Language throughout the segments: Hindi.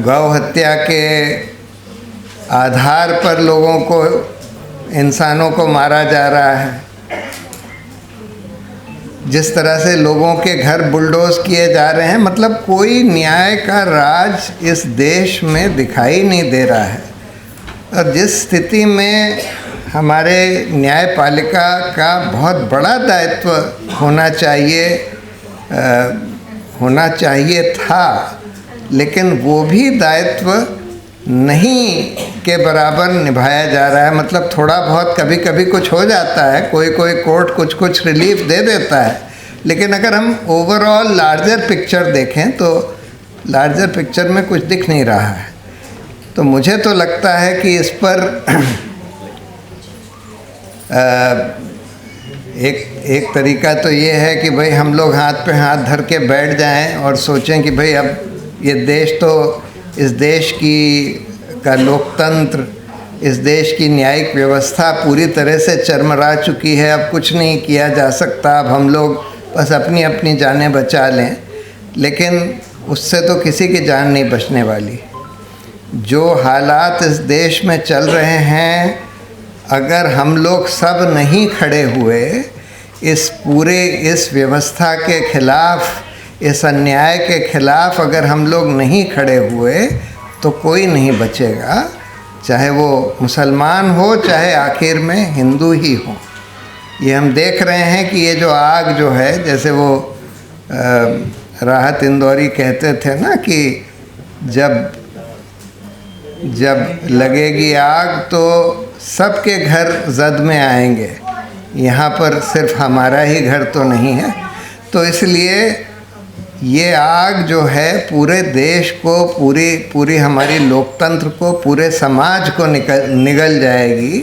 गौ हत्या के आधार पर लोगों को, इंसानों को मारा जा रहा है। जिस तरह से लोगों के घर बुलडोज किए जा रहे हैं, मतलब कोई न्याय का राज इस देश में दिखाई नहीं दे रहा है। और जिस स्थिति में हमारे न्यायपालिका का बहुत बड़ा दायित्व होना चाहिए था, लेकिन वो भी दायित्व नहीं के बराबर निभाया जा रहा है। मतलब थोड़ा बहुत कभी कभी कुछ हो जाता है, कोई कोर्ट कुछ रिलीफ दे देता है, लेकिन अगर हम ओवरऑल लार्जर पिक्चर देखें तो लार्जर पिक्चर में कुछ दिख नहीं रहा है। तो मुझे तो लगता है कि इस पर एक तरीका तो ये है कि भाई हम लोग हाथ पे हाथ धर के बैठ जाएं और सोचें कि भाई अब ये देश तो, इस देश का लोकतंत्र, इस देश की न्यायिक व्यवस्था पूरी तरह से चरमरा चुकी है, अब कुछ नहीं किया जा सकता, अब हम लोग बस अपनी अपनी जानें बचा लें। लेकिन उससे तो किसी की जान नहीं बचने वाली। जो हालात इस देश में चल रहे हैं, अगर हम लोग सब नहीं खड़े हुए इस व्यवस्था के खिलाफ़, इस अन्याय के खिलाफ़ अगर हम लोग नहीं खड़े हुए तो कोई नहीं बचेगा, चाहे वो मुसलमान हो, चाहे आखिर में हिंदू ही हो। ये हम देख रहे हैं कि ये जो आग जो है, जैसे वो राहत इंदौरी कहते थे ना कि जब लगेगी आग तो सबके घर जद में आएंगे, यहाँ पर सिर्फ हमारा ही घर तो नहीं है। तो इसलिए ये आग जो है पूरे देश को, पूरी हमारी लोकतंत्र को, पूरे समाज को निगल जाएगी।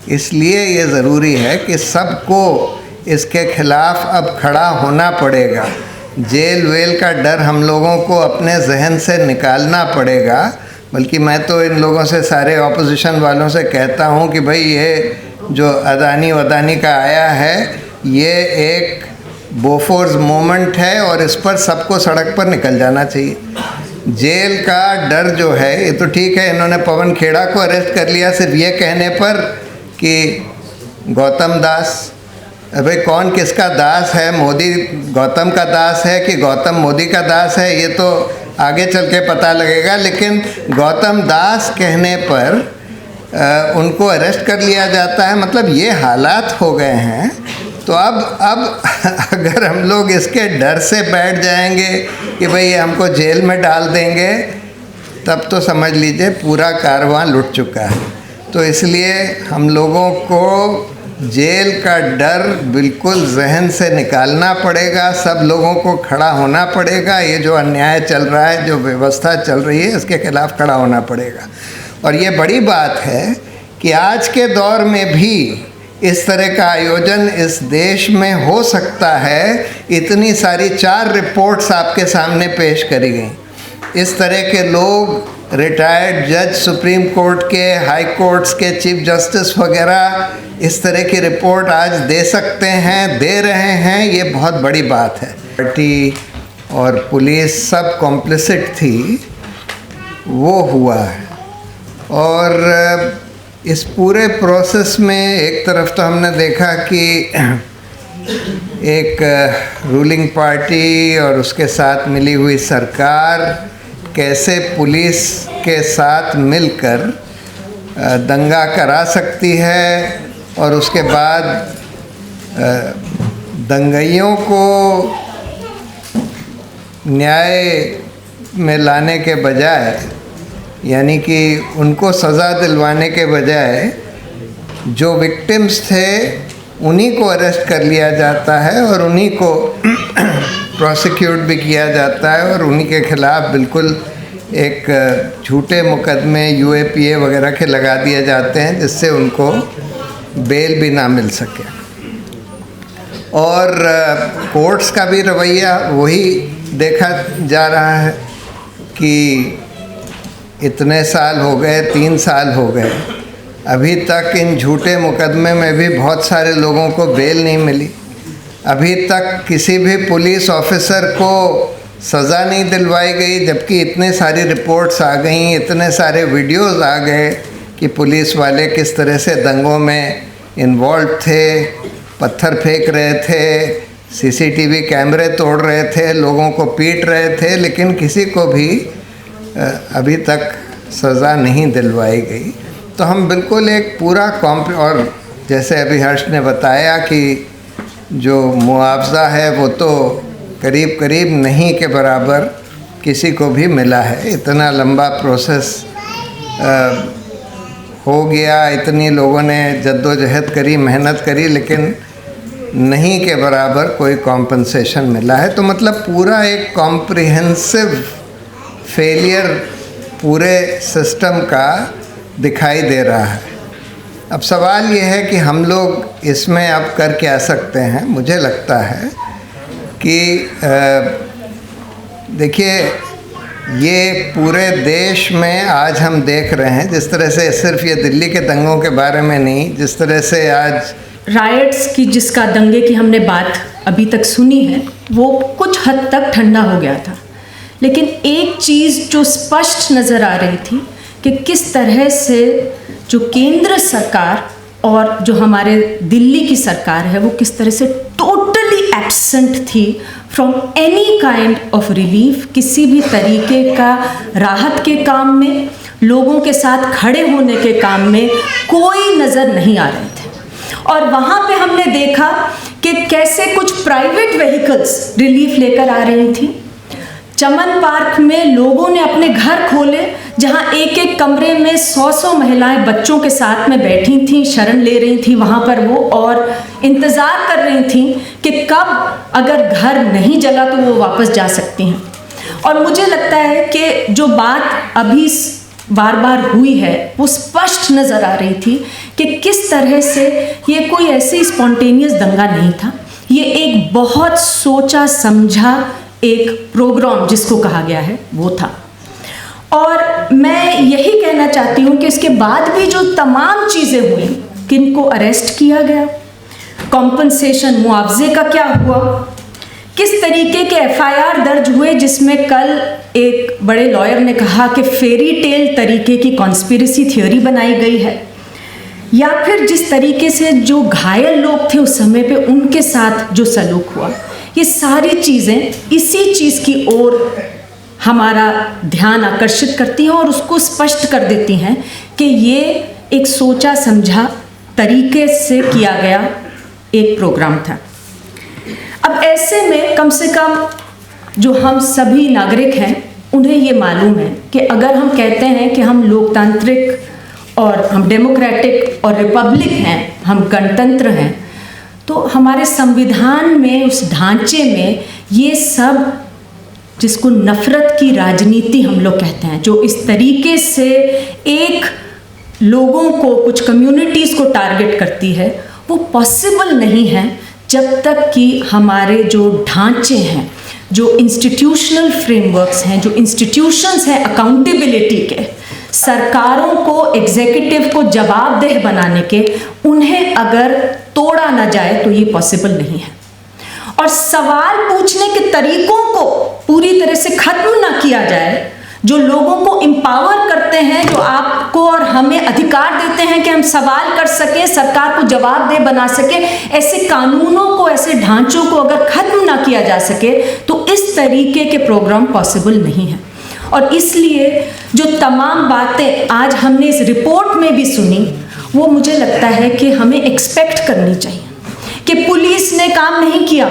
इसलिए ये ज़रूरी है कि सबको इसके खिलाफ़ अब खड़ा होना पड़ेगा। जेल वेल का डर हम लोगों को अपने जहन से निकालना पड़ेगा। बल्कि मैं तो इन लोगों से, सारे ऑपोजिशन वालों से कहता हूँ कि भाई ये जो अदानी का आया है, ये एक बोफोर्स मोमेंट है और इस पर सबको सड़क पर निकल जाना चाहिए। जेल का डर जो है, ये तो ठीक है, इन्होंने पवन खेड़ा को अरेस्ट कर लिया सिर्फ ये कहने पर कि गौतम दास। भाई कौन किसका दास है? मोदी गौतम का दास है कि गौतम मोदी का दास है, ये तो आगे चल के पता लगेगा। लेकिन गौतम दास कहने पर उनको अरेस्ट कर लिया जाता है। मतलब ये हालात हो गए हैं। तो अब अगर हम लोग इसके डर से बैठ जाएंगे कि भाई ये हमको जेल में डाल देंगे, तब तो समझ लीजिए पूरा कारवां लुट चुका है। तो इसलिए हम लोगों को जेल का डर बिल्कुल जहन से निकालना पड़ेगा। सब लोगों को खड़ा होना पड़ेगा। ये जो अन्याय चल रहा है, जो व्यवस्था चल रही है, इसके खिलाफ़ खड़ा होना पड़ेगा। और ये बड़ी बात है कि आज के दौर में भी इस तरह का आयोजन इस देश में हो सकता है। इतनी सारी 4 रिपोर्ट्स आपके सामने पेश करी गई। इस तरह के लोग, रिटायर्ड जज, सुप्रीम कोर्ट के, हाई कोर्ट्स के चीफ जस्टिस वगैरह, इस तरह की रिपोर्ट आज दे सकते हैं, दे रहे हैं। ये बहुत बड़ी बात है। पार्टी और पुलिस सब कॉम्प्लिसिट थी, वो हुआ है। और इस पूरे प्रोसेस में एक तरफ तो हमने देखा कि एक रूलिंग पार्टी और उसके साथ मिली हुई सरकार कैसे पुलिस के साथ मिलकर दंगा करा सकती है, और उसके बाद दंगाइयों को न्याय में लाने के बजाय, यानी कि उनको सज़ा दिलवाने के बजाय जो विक्टिम्स थे उन्हीं को अरेस्ट कर लिया जाता है और उन्हीं को प्रोसिक्यूट भी किया जाता है, और उन्हीं के खिलाफ़ बिल्कुल एक झूठे मुकदमे UAPA वगैरह के लगा दिए जाते हैं, जिससे उनको बेल भी ना मिल सके। और कोर्ट्स का भी रवैया वही देखा जा रहा है कि इतने साल हो गए, 3 साल हो गए, अभी तक इन झूठे मुकदमे में भी बहुत सारे लोगों को बेल नहीं मिली। अभी तक किसी भी पुलिस ऑफिसर को सज़ा नहीं दिलवाई गई, जबकि इतने सारी रिपोर्ट्स आ गई, इतने सारे वीडियोस आ गए कि पुलिस वाले किस तरह से दंगों में इन्वॉल्व थे, पत्थर फेंक रहे थे, सीसीटीवी कैमरे तोड़ रहे थे, लोगों को पीट रहे थे, लेकिन किसी को भी अभी तक सज़ा नहीं दिलवाई गई। तो हम बिल्कुल एक पूरा और जैसे अभी हर्ष ने बताया कि जो मुआवज़ा है वो तो करीब करीब नहीं के बराबर किसी को भी मिला है। इतना लंबा प्रोसेस हो गया, इतनी लोगों ने जद्दोजहद करी, मेहनत करी, लेकिन नहीं के बराबर कोई कॉम्पनसेशन मिला है। तो मतलब पूरा एक कॉम्प्रिहेंसिव फेलियर पूरे सिस्टम का दिखाई दे रहा है। अब सवाल ये है कि हम लोग इसमें अब कर क्या सकते हैं। मुझे लगता है कि देखिए, ये पूरे देश में आज हम देख रहे हैं, जिस तरह से सिर्फ ये दिल्ली के दंगों के बारे में नहीं, जिस तरह से आज राइट्स की, जिसका दंगे की हमने बात अभी तक सुनी है, वो कुछ हद तक ठंडा हो गया था। लेकिन एक चीज़ जो स्पष्ट नज़र आ रही थी कि किस तरह से जो केंद्र सरकार और जो हमारे दिल्ली की सरकार है, वो किस तरह से टोटली एब्सेंट थी from any kind of relief, किसी भी तरीके का राहत के काम में, लोगों के साथ खड़े होने के काम में कोई नज़र नहीं आ रहे थे। और वहाँ पे हमने देखा कि कैसे कुछ प्राइवेट व्हीकल्स रिलीफ लेकर आ रही थी। चमन पार्क में लोगों ने अपने घर खोले, जहाँ एक एक कमरे में 100 महिलाएं बच्चों के साथ में बैठी थीं, शरण ले रही थीं वहाँ पर वो, और इंतज़ार कर रही थीं कि कब अगर घर नहीं जला तो वो वापस जा सकती हैं। और मुझे लगता है कि जो बात अभी बार बार हुई है वो स्पष्ट नज़र आ रही थी कि किस तरह से ये कोई ऐसे स्पॉन्टेनियस दंगा नहीं था, ये एक बहुत सोचा समझा एक प्रोग्राम जिसको कहा गया है वो था। और मैं यही कहना चाहती हूँ कि इसके बाद भी जो तमाम चीज़ें हुई, किनको अरेस्ट किया गया, कॉम्पनसेशन मुआवजे का क्या हुआ, किस तरीके के एफआईआर दर्ज हुए, जिसमें कल एक बड़े लॉयर ने कहा कि फेरी टेल तरीके की कॉन्स्पिरेसी थ्योरी बनाई गई है, या फिर जिस तरीके से जो घायल लोग थे उस समय पे उनके साथ जो सलूक हुआ, ये सारी चीज़ें इसी चीज़ की ओर हमारा ध्यान आकर्षित करती हैं और उसको स्पष्ट कर देती हैं कि ये एक सोचा समझा तरीके से किया गया एक प्रोग्राम था। अब ऐसे में कम से कम जो हम सभी नागरिक हैं उन्हें ये मालूम है कि अगर हम कहते हैं कि हम लोकतांत्रिक और हम डेमोक्रेटिक और रिपब्लिक हैं, हम गणतंत्र हैं, तो हमारे संविधान में, उस ढांचे में ये सब, जिसको नफ़रत की राजनीति हम लोग कहते हैं, जो इस तरीके से एक लोगों को, कुछ कम्युनिटीज़ को टारगेट करती है, वो पॉसिबल नहीं है जब तक कि हमारे जो ढांचे हैं, जो इंस्टीट्यूशनल फ्रेमवर्क्स हैं, जो इंस्टीट्यूशंस हैं अकाउंटेबिलिटी के, सरकारों को, एग्जीक्यूटिव को जवाबदेह बनाने के, उन्हें अगर तोड़ा ना जाए तो ये पॉसिबल नहीं है। और सवाल पूछने के तरीकों को पूरी तरह से खत्म ना किया जाए, जो लोगों को एम्पावर करते हैं, जो आपको और हमें अधिकार देते हैं कि हम सवाल कर सकें, सरकार को जवाबदेह बना सके, ऐसे कानूनों को, ऐसे ढांचों को अगर खत्म ना किया जा सके तो इस तरीके के प्रोग्राम पॉसिबल नहीं है। और इसलिए जो तमाम बातें आज हमने इस रिपोर्ट में भी सुनी, वो मुझे लगता है कि हमें एक्सपेक्ट करनी चाहिए कि पुलिस ने काम नहीं किया,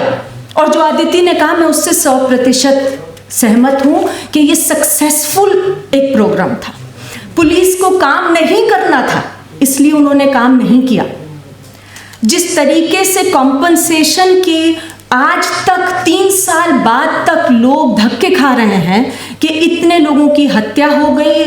और जो आदित्य ने कहा मैं उससे 100% सहमत हूँ कि ये सक्सेसफुल एक प्रोग्राम था। पुलिस को काम नहीं करना था, इसलिए उन्होंने काम नहीं किया। जिस तरीके से कॉम्पनसेशन की आज तक 3 साल बाद तक लोग धक्के खा रहे हैं कि इतने लोगों की हत्या हो गई,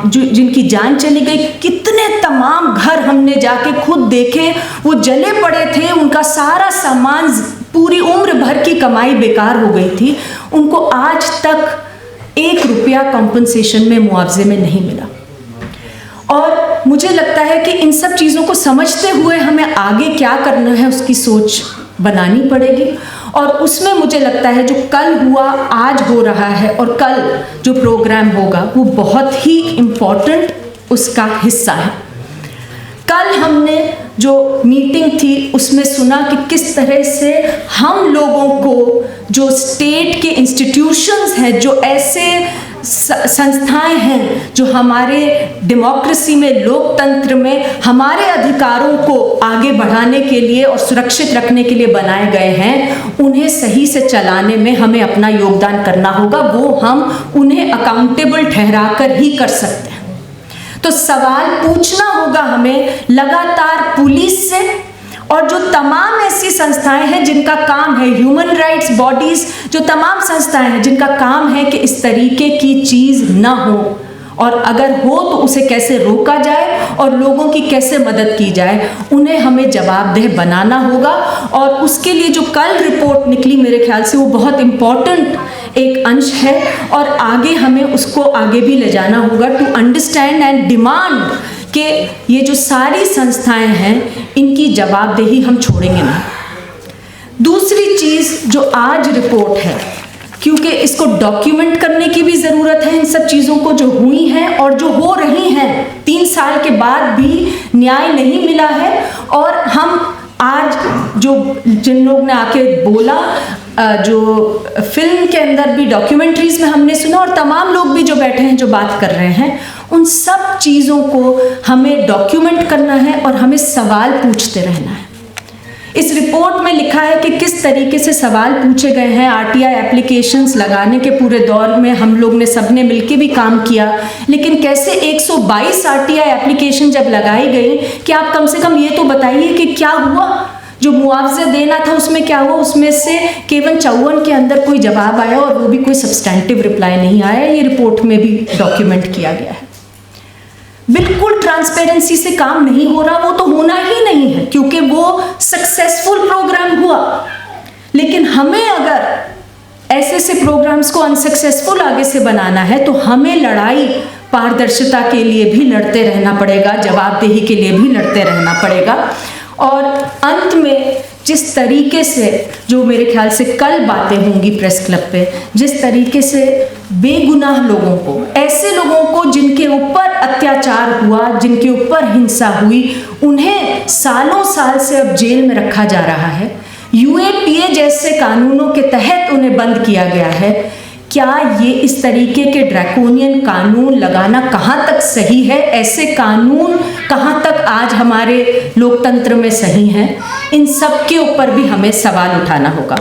जिनकी जान चली गई, कितने तमाम घर हमने जाके खुद देखे, वो जले पड़े थे, उनका सारा सामान, पूरी उम्र भर की कमाई बेकार हो गई थी, उनको आज तक 1 रुपया कॉम्पनसेशन में, मुआवजे में नहीं मिला। और मुझे लगता है कि इन सब चीज़ों को समझते हुए हमें आगे क्या करना है उसकी सोच बनानी पड़ेगी। और उसमें मुझे लगता है जो कल हुआ आज हो रहा है और कल जो प्रोग्राम होगा वो बहुत ही इम्पोर्टेंट उसका हिस्सा है। कल हमने जो मीटिंग थी उसमें सुना कि किस तरह से हम लोगों को जो स्टेट के इंस्टीट्यूशंस हैं, जो ऐसे संस्थाएं हैं जो हमारे डेमोक्रेसी में, लोकतंत्र में हमारे अधिकारों को आगे बढ़ाने के लिए और सुरक्षित रखने के लिए बनाए गए हैं, उन्हें सही से चलाने में हमें अपना योगदान करना होगा। वो हम उन्हें अकाउंटेबल ठहराकर ही कर सकते हैं। तो सवाल पूछना होगा हमें लगातार पुलिस से और जो तमाम ऐसी संस्थाएं हैं जिनका काम है, ह्यूमन राइट्स बॉडीज, जो तमाम संस्थाएं हैं जिनका काम है कि इस तरीके की चीज ना हो, और अगर हो तो उसे कैसे रोका जाए और लोगों की कैसे मदद की जाए, उन्हें हमें जवाबदेह बनाना होगा। और उसके लिए जो कल रिपोर्ट निकली मेरे ख्याल से वो बहुत इम्पॉर्टेंट एक अंश है और आगे हमें उसको आगे भी ले जाना होगा टू अंडरस्टैंड एंड डिमांड कि ये जो सारी संस्थाएं हैं इनकी जवाबदेही हम छोड़ेंगे नहीं। दूसरी चीज़ जो आज रिपोर्ट है, क्योंकि इसको डॉक्यूमेंट करने की भी ज़रूरत है, इन सब चीज़ों को जो हुई हैं और जो हो रही हैं, 3 साल के बाद भी न्याय नहीं मिला है। और हम आज जो जिन लोग ने आके बोला, जो फिल्म के अंदर भी, डॉक्यूमेंट्रीज में हमने सुना, और तमाम लोग भी जो बैठे हैं जो बात कर रहे हैं, उन सब चीज़ों को हमें डॉक्यूमेंट करना है और हमें सवाल पूछते रहना है। इस रिपोर्ट में लिखा है कि किस तरीके से सवाल पूछे गए हैं। आरटीआई एप्लीकेशंस लगाने के पूरे दौर में हम लोग ने सबने मिलके भी काम किया, लेकिन कैसे 122 आरटीआई एप्लीकेशन जब लगाई गई कि आप कम से कम ये तो बताइए कि क्या हुआ, जो मुआवजा देना था उसमें क्या हुआ। उसमें से केवल 54 के अंदर कोई जवाब आया और वो भी कोई सब्सटैंटिव रिप्लाई नहीं आया। ये रिपोर्ट में भी डॉक्यूमेंट किया गया है। बिल्कुल ट्रांसपेरेंसी से काम नहीं हो रहा, वो तो होना ही नहीं है क्योंकि वो सक्सेसफुल प्रोग्राम हुआ। लेकिन हमें अगर ऐसे से प्रोग्राम्स को अनसक्सेसफुल आगे से बनाना है तो हमें लड़ाई पारदर्शिता के लिए भी लड़ते रहना पड़ेगा, जवाबदेही के लिए भी लड़ते रहना पड़ेगा। और अंत में जिस तरीके से, जो मेरे ख्याल से कल बातें होंगी प्रेस क्लब पे, जिस तरीके से बेगुनाह लोगों को, ऐसे लोगों को जिनके ऊपर अत्याचार हुआ, जिनके ऊपर हिंसा हुई, उन्हें सालों साल से अब जेल में रखा जा रहा है। यूएपीए जैसे कानूनों के तहत उन्हें बंद किया गया है। क्या ये इस तरीके के ड्रैकोनियन कानून लगाना कहाँ तक सही है? ऐसे कानून कहाँ तक आज हमारे लोकतंत्र में सही हैं? इन सब के ऊपर भी हमें सवाल उठाना होगा।